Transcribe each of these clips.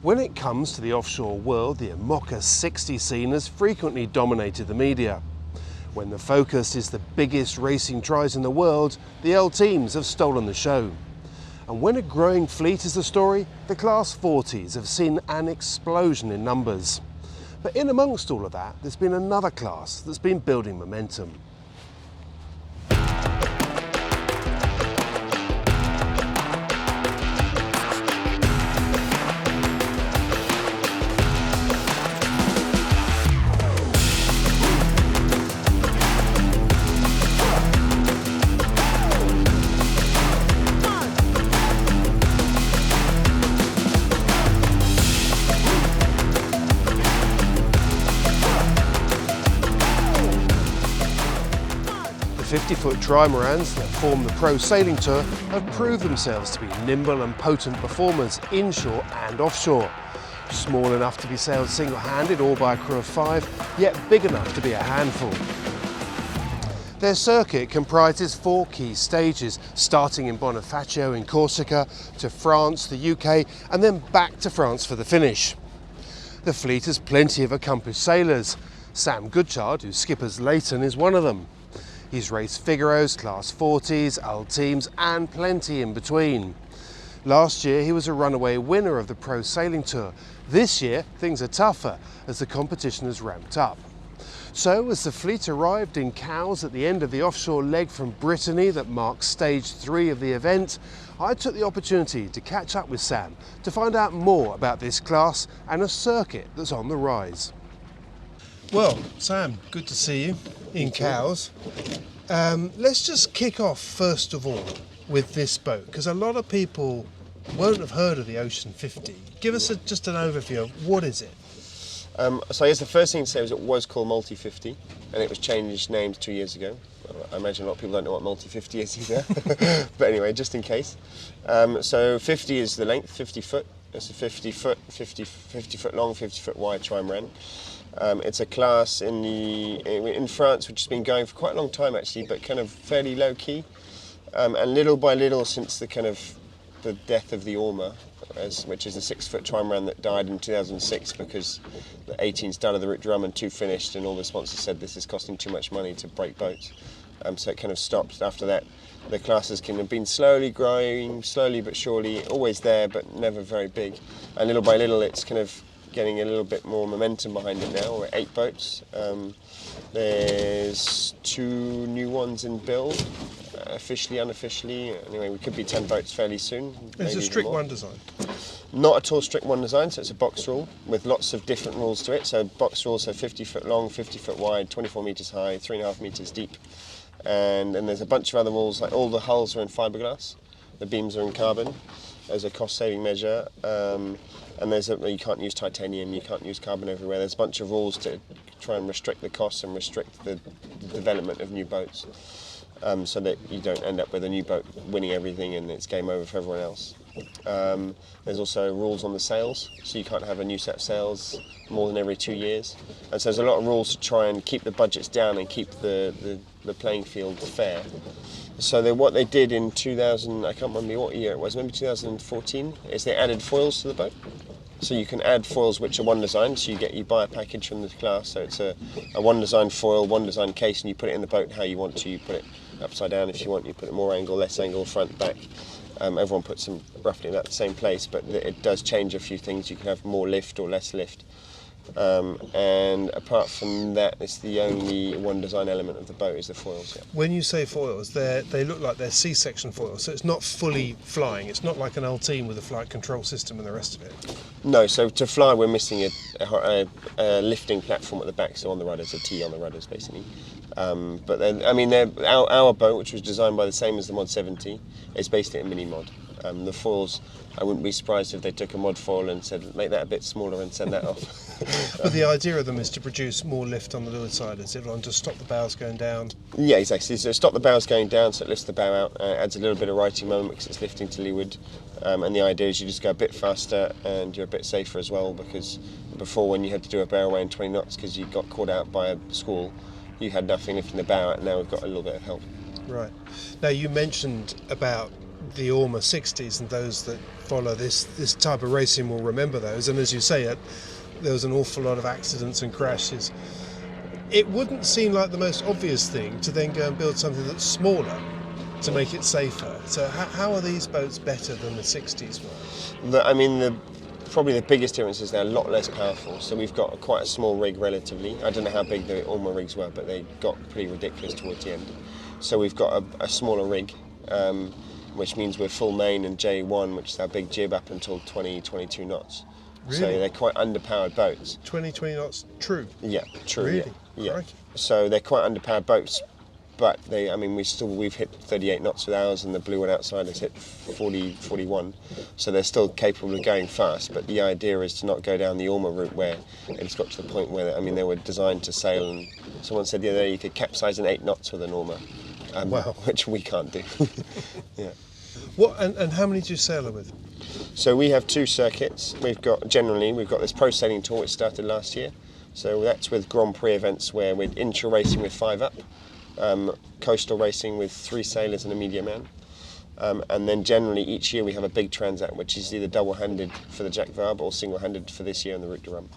When it comes to the offshore world, the IMOCA 60 scene has frequently dominated the media. When the focus is the biggest racing tries in the world, the L teams have stolen the show. And when a growing fleet is the story, the Class 40s have seen an explosion in numbers. But in amongst all of that, there's been another class that's been building momentum. The 50-foot trimarans that form the ProSailing Tour have proved themselves to be nimble and potent performers inshore and offshore. Small enough to be sailed single-handed or by a crew of 5, yet big enough to be a handful. Their circuit comprises 4 key stages, starting in Bonifacio in Corsica, to France, the UK, and then back to France for the finish. The fleet has plenty of accomplished sailors. Sam Goodchild, who skippers Leyton, is one of them. He's raced Figaros, Class 40s, L teams and plenty in between. Last year he was a runaway winner of the ProSailing Tour. This year things are tougher as the competition has ramped up. So as the fleet arrived in Cowes at the end of the offshore leg from Brittany that marks stage 3 of the event, I took the opportunity to catch up with Sam to find out more about this class and a circuit that's on the rise. Well, Sam, good to see you in Cowes. Let's just kick off first of all with this boat, because a lot of people won't have heard of the Ocean 50. Give us just an overview of what is it? So I guess the first thing to say was it was called Multi 50 and it was changed names 2 years ago. I imagine a lot of people don't know what Multi 50 is either, but anyway, just in case. So 50 is the length, 50 foot. It's a 50 foot long, 50 foot wide trimaran. It's a class in France which has been going for quite a long time actually, but kind of fairly low key. And little by little, since the death of the Orma, which is a 6 foot trimaran that died in 2006 because the 18 started the root drum and 2 finished, and all the sponsors said this is costing too much money to break boats. So it kind of stopped after that. The class has kind of been slowly growing, slowly but surely, always there but never very big. And little by little it's kind of getting a little bit more momentum behind it now. We're 8 boats. There's 2 new ones in build, officially, unofficially. Anyway, we could be 10 boats fairly soon. It's a strict one design. Not at all strict one design, so it's a box rule with lots of different rules to it. So box rules are 50 foot long, 50 foot wide, 24 metres high, 3.5 metres deep. And then there's a bunch of other rules, like all the hulls are in fiberglass, the beams are in carbon as a cost saving measure. And you can't use titanium, you can't use carbon everywhere. There's a bunch of rules to try and restrict the costs and restrict the development of new boats, so that you don't end up with a new boat winning everything and it's game over for everyone else. There's also rules on the sails, so you can't have a new set of sails more than every 2 years. And so there's a lot of rules to try and keep the budgets down and keep the playing field fair. So what they did in 2000, I can't remember what year it was, maybe 2014, is they added foils to the boat. So you can add foils which are one design, so you buy a package from the class, so it's a one design foil, one design case, and you put it in the boat how you want to. You put it upside down if you want, you put it more angle, less angle, front, back. Everyone puts them roughly in that same place, but it does change a few things. You can have more lift or less lift. And apart from that, it's the only one design element of the boat is the foils. Yeah. When you say foils, they look like they're C-section foils, so it's not fully flying. It's not like an L team with a flight control system and the rest of it. No, so to fly we're missing a lifting platform at the back, so on the rudders, a T on the rudders basically. But then, I mean, our boat, which was designed by the same as the Mod 70, is basically a mini mod. The foils, I wouldn't be surprised if they took a mod foil and said, make that a bit smaller and send that off. But the idea of them is to produce more lift on the leeward side, is it, to stop the bows going down? Yeah, exactly. So stop the bows going down, so it lifts the bow out, adds a little bit of righting moment because it's lifting to leeward. And the idea is you just go a bit faster and you're a bit safer as well, because before, when you had to do a bow away in 20 knots because you got caught out by a squall, you had nothing lifting the bow out, and now we've got a little bit of help. Right. Now, you mentioned about the Orma 60s, and those that follow this type of racing will remember those. And as you say, there was an awful lot of accidents and crashes. It wouldn't seem like the most obvious thing to then go and build something that's smaller to make it safer. So how are these boats better than the 60s were? Probably the biggest difference is they're a lot less powerful. So we've got quite a small rig relatively. I don't know how big the Orma rigs were, but they got pretty ridiculous towards the end. So we've got a smaller rig, which means we're full main and J1, which is our big jib, up until 20-22 knots. Really? So they're quite underpowered boats. 20 knots true? Yeah, true. Really? Yeah. Crikey. So they're quite underpowered boats, but we've hit 38 knots with ours, and the blue one outside has hit 40, 41. So they're still capable of going fast. But the idea is to not go down the Orma route, where it's got to the point where they were designed to sail. And someone said the other day you could capsize in 8 knots with an Orma, wow. Which we can't do. Yeah. What and how many do you sail with? So we have 2 circuits. We've got this ProSailing Tour, which started last year. So that's with Grand Prix events where we're inshore racing with 5 up, coastal racing with 3 sailors and a media man. And then generally each year we have a big transat, which is either double-handed for the Jack Vabre or single-handed for this year on the Route de Rome.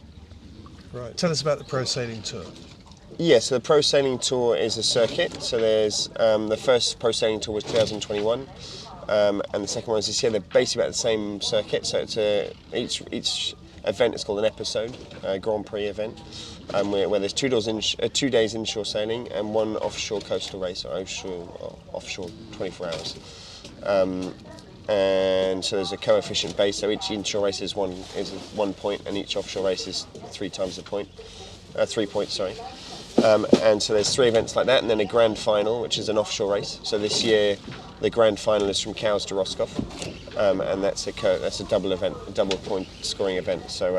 Right. Tell us about the ProSailing Tour. Yeah, so the ProSailing Tour is a circuit. So there's the first ProSailing Tour was 2021. And the second one is this year. They're basically about the same circuit, so it's each event is called an episode, a Grand Prix event, where there's 2 days inshore sailing and 1 offshore coastal race, or offshore 24 hours. And so there's a coefficient base, so each inshore race is 1 point, and each offshore race is 3 times the point, 3 points, sorry. And so there's 3 events like that, and then a grand final, which is an offshore race. So this year, the grand final is from Cowes to Roscoff, and that's a double event, a double point scoring event. So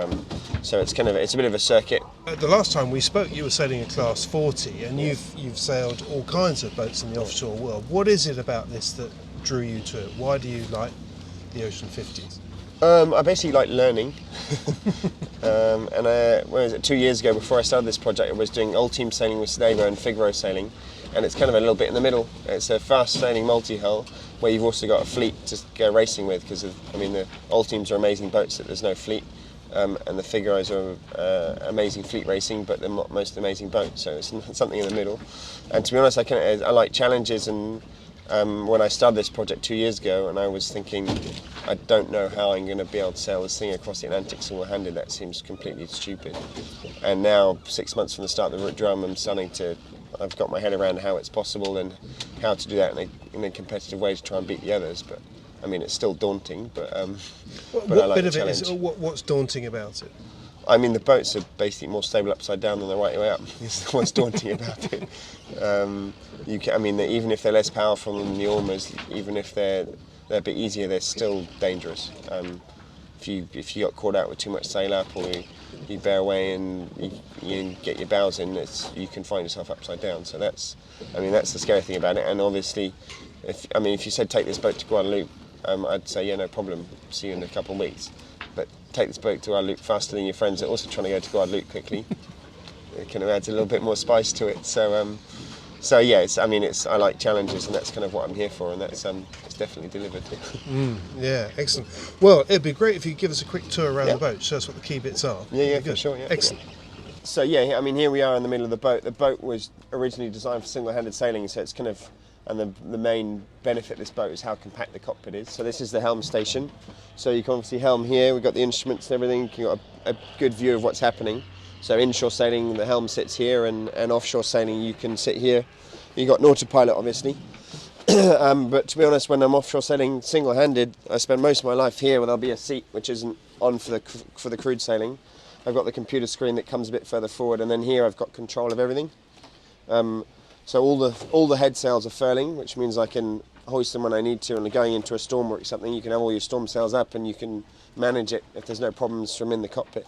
it's a bit of a circuit. The last time we spoke, you were sailing a class 40, and you've sailed all kinds of boats in the offshore world. What is it about this that drew you to it? Why do you like the Ocean 50s? I basically like learning. And 2 years ago, before I started this project, I was doing old team sailing with Stavo and Figaro sailing, and it's kind of a little bit in the middle. It's a fast sailing multi-hull where you've also got a fleet to go racing with, because the old teams are amazing boats that there's no fleet, and the Figaros are amazing fleet racing, but they're not most amazing boats. So it's something in the middle. And to be honest, I like challenges, and when I started this project 2 years ago, and I was thinking, I don't know how I'm going to be able to sail this thing across the Atlantic single-handed. That seems completely stupid. And now, 6 months from the start of the Route de Rome, I've got my head around how it's possible and how to do that in a competitive way to try and beat the others. But it's still daunting. But I like the challenge. What's daunting about it? The boats are basically more stable upside down than the right way up. Is what's daunting about it. Even if they're less powerful than the Ormas, even if they're a bit easier, they're still dangerous. If you got caught out with too much sail up, or you bear away and you get your bows in, you can find yourself upside down. So that's the scary thing about it. And obviously, if you said take this boat to Guadeloupe, I'd say yeah, no problem. See you in a couple of weeks. But take this boat to Guadeloupe faster than your friends that are also trying to go to Guadeloupe quickly. It kind of adds a little bit more spice to it. So yeah, I like challenges, and that's kind of what I'm here for, and that's it's definitely delivered. Yeah, excellent. Well, it'd be great if you could give us a quick tour around the boat, show us what the key bits are. Yeah, for sure. Yeah, excellent. Yeah. So yeah, here we are in the middle of the boat. The boat was originally designed for single-handed sailing, so it's kind of, and the main benefit of this boat is how compact the cockpit is. So this is the helm station. So you can obviously helm here. We've got the instruments and everything. You've got a good view of what's happening. So inshore sailing, the helm sits here, and offshore sailing, you can sit here. You've got an autopilot, obviously. But to be honest, when I'm offshore sailing single-handed, I spend most of my life here where there'll be a seat which isn't on for the crude sailing. I've got the computer screen that comes a bit further forward, and then here I've got control of everything. So all the head sails are furling, which means I can hoist them when I need to, and going into a storm or something, you can have all your storm sails up and you can manage it if there's no problems from in the cockpit.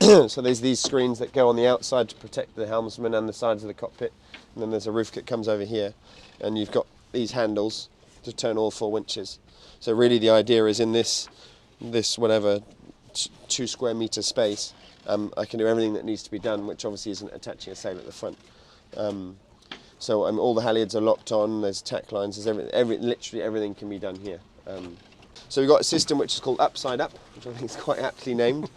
So there's these screens that go on the outside to protect the helmsman and the sides of the cockpit, and then there's a roof that comes over here, and you've got these handles to turn all 4 winches. So really the idea is in this whatever 2 square metre space, I can do everything that needs to be done, which obviously isn't attaching a sail at the front. So all the halyards are locked on, there's tack lines, there's literally everything can be done here. So we've got a system which is called Upside Up, which I think is quite aptly named,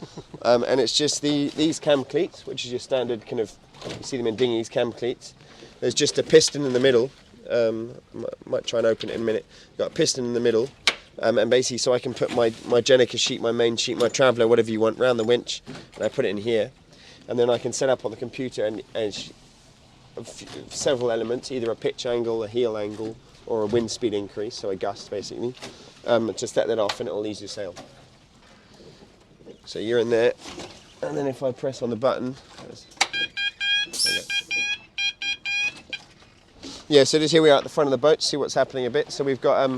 and it's just these cam cleats, which is your standard kind of, you see them in dinghies, cam cleats. There's just a piston in the middle. Might try and open it in a minute. Got a piston in the middle, and basically so I can put my Jenica sheet, my main sheet, my Traveller, whatever you want, round the winch, and I put it in here, and then I can set up on the computer and several elements, either a pitch angle, a heel angle, or a wind speed increase, so a gust basically, to set that off, and it'll ease your sail. So you're in there, and then if I press on the button, yeah, so just here we are at the front of the boat, see what's happening a bit. So we've got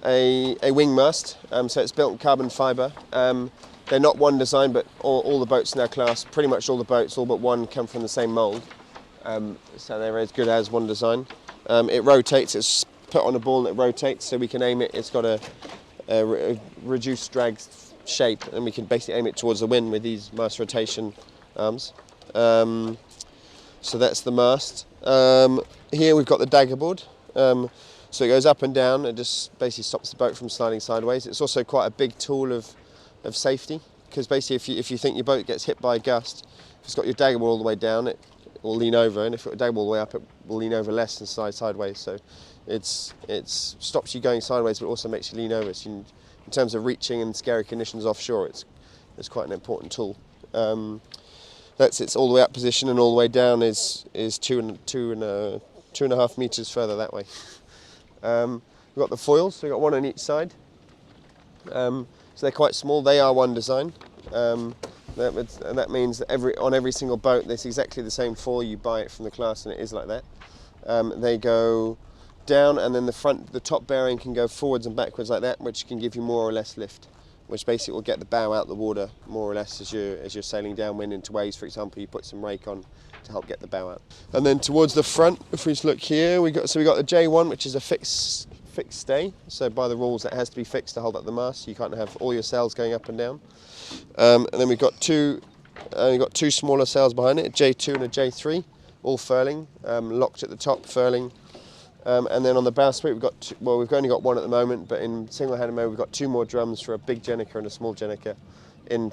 a wing mast, so it's built in carbon fibre. They're not one design, but all the boats in our class, pretty much all the boats, all but one, come from the same mould. So they're as good as one design. It rotates, it's put on a ball and it rotates, so we can aim it. It's got a reduced drag shape, and we can basically aim it towards the wind with these mast rotation arms. So that's the mast. Here we've got the dagger board. So it goes up and down. It just basically stops the boat from sliding sideways. It's also quite a big tool of safety, because basically if you think your boat gets hit by a gust, if it's got your dagger board all the way down, it will lean over, and if it's got a dagger board all the way up, it will lean over less and slide sideways. So it stops you going sideways, but also makes you lean over. So in terms of reaching in scary conditions offshore, it's quite an important tool. That's it's all the way up position, and all the way down is 2.5 meters further that way. We've got the foils, so we've got one on each side. So they're quite small. They are one design. And that means that on every single boat, there's exactly the same foil. You buy it from the class, and it is like that. They go down, and then the top bearing can go forwards and backwards like that, which can give you more or less lift, which basically will get the bow out the water more or less as you're sailing downwind into waves. For example, you put some rake on to help get the bow out. And then towards the front, if we just look here, we got the J1, which is a fixed stay. So by the rules, it has to be fixed to hold up the mast. You can't have all your sails going up and down. And then we've got two smaller sails behind it, a J2 and a J3, all furling, locked at the top, furling. And then on the bowsprit, we've only got one at the moment, but in single-handed mode, we've got two more drums for a big Jenica and a small Jenica. In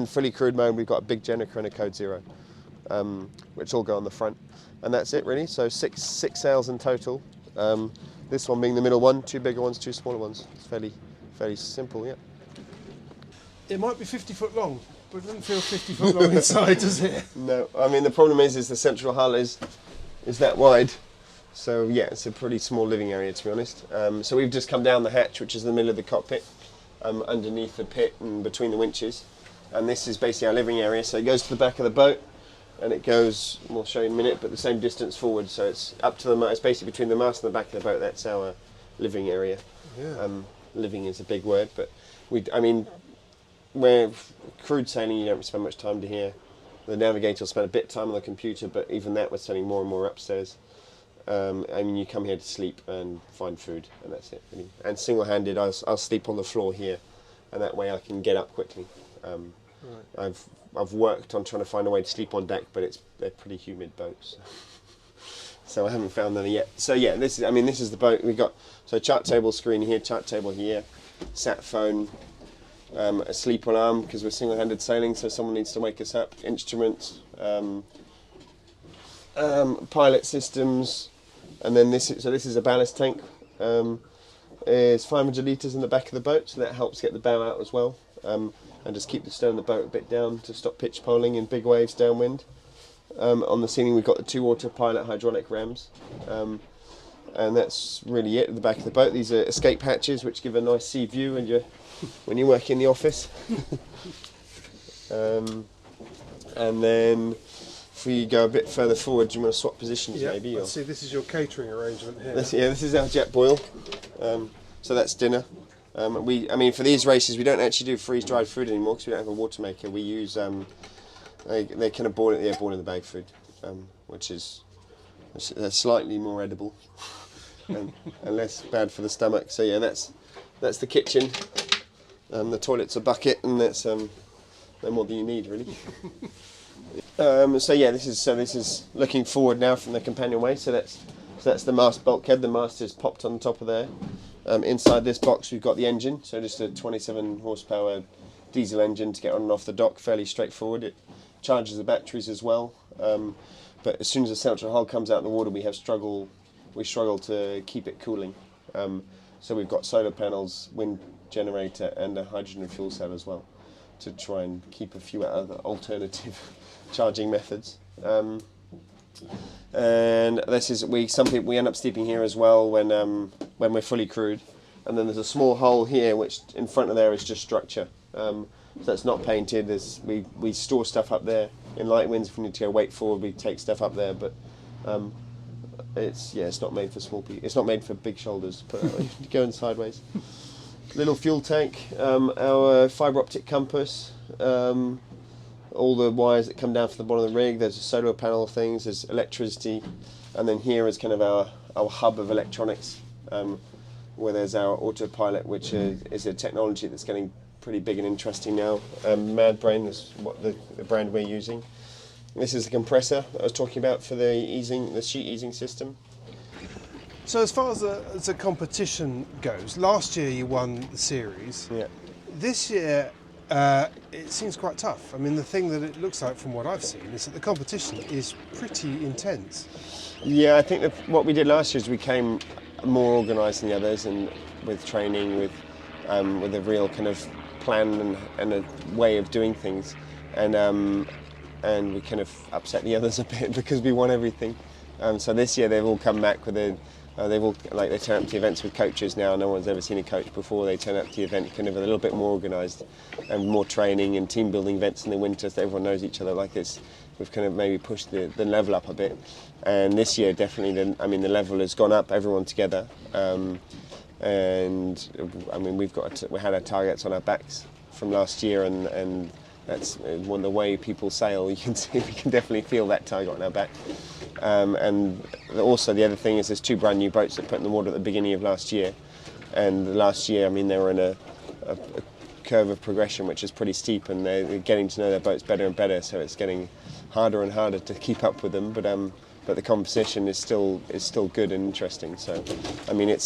fully crewed mode, we've got a big Jenica and a Code 0, which all go on the front. And that's it, really. So six sails in total. This one being the middle one, two bigger ones, two smaller ones. It's fairly simple, yeah. It might be 50 foot long, but it doesn't feel 50 foot long inside, does it? No, I mean, the problem is the central hull is that wide. So yeah, it's a pretty small living area, to be honest. So we've just come down the hatch, which is in the middle of the cockpit, underneath the pit and between the winches. And this is basically our living area. So it goes to the back of the boat, and it goes, we'll show you in a minute, but the same distance forward. So it's up to it's basically between the mast and the back of the boat. That's our living area. Yeah. Living is a big word, but where crewed sailing, you don't spend much time to here. The navigator will spend a bit of time on the computer, but even that, we're spending more and more upstairs. You come here to sleep and find food, and that's it, really. And single-handed, I'll sleep on the floor here, and that way I can get up quickly. Right. I've worked on trying to find a way to sleep on deck, but they're pretty humid boats, so I haven't found any yet. So yeah, this is the boat. We've got chart table screen here, chart table here, sat phone, a sleep alarm because we're single-handed sailing, so someone needs to wake us up. Instruments, pilot systems. And then this is a ballast tank. Is 500 litres in the back of the boat, so that helps get the bow out as well, and just keep the stern of the boat a bit down to stop pitch poling in big waves downwind. On the ceiling we've got the two autopilot hydraulic rams, and that's really it at the back of the boat. These are escape hatches which give a nice sea view when you work in the office. And then if we go a bit further forward, do you want to swap positions maybe? Let's see, this is your catering arrangement here. This is our jet boil. So that's dinner. For these races, we don't actually do freeze-dried food anymore because we don't have a water maker. We use, they kind of born in the bag food, which is slightly more edible and less bad for the stomach. So yeah, that's the kitchen. The toilet's a bucket, and that's no more than you need, really. This is looking forward now from the companionway. So that's the mast bulkhead. The mast is popped on top of there. Inside this box we've got the engine, so just a 27 horsepower diesel engine to get on and off the dock, fairly straightforward. It charges the batteries as well, but as soon as the central hull comes out of the water we struggle to keep it cooling. So we've got solar panels, wind generator and a hydrogen fuel cell as well to try and keep a few other alternative charging methods. And this is we end up sleeping here as well when we're fully crewed, and then there's a small hole here which in front of there is just structure, so it's not painted. We store stuff up there in light winds. If we need to go wake forward we take stuff up there, but it's not made for small people. It's not made for big shoulders, put it that way. Going sideways. Little fuel tank, our fibre optic compass, all the wires that come down from the bottom of the rig. There's a solar panel things, there's electricity, and then here is kind of our hub of electronics, where there's our autopilot, which is a technology that's getting pretty big and interesting now. Mad Brain is what the brand we're using. This is the compressor that I was talking about for the sheet easing system. So as far as the competition goes, last year you won the series. Yeah. This year it seems quite tough. I mean, the thing that it looks like from what I've seen is that the competition is pretty intense. Yeah, I think that what we did last year is we came more organised than the others, and with training, with a real kind of plan and a way of doing things, and we kind of upset the others a bit because we won everything. So this year they've all come back with they turn up to events with coaches now. No one's ever seen a coach before. They turn up to the event kind of a little bit more organised and more training and team building events in the winter so everyone knows each other like this. We've kind of maybe pushed the level up a bit, and this year definitely the level has gone up, everyone together, and I mean we had our targets on our backs from last year, and that's one of the way people sail. You can see we can definitely feel that target on our back. And also the other thing is there's 2 brand new boats that put in the water at the beginning of last year, and last year, I mean, they were in a curve of progression which is pretty steep, and they're getting to know their boats better and better, so it's getting harder and harder to keep up with them, but the competition is still good and interesting. So I mean,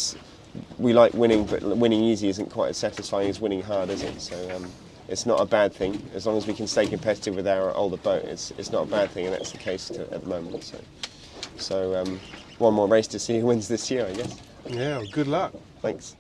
we like winning, but winning easy isn't quite as satisfying as winning hard, is it? So it's not a bad thing as long as we can stay competitive with our older boat. It's not a bad thing, and that's the case at the moment. So one more race to see who wins this year, I guess. Yeah, well, good luck. Thanks.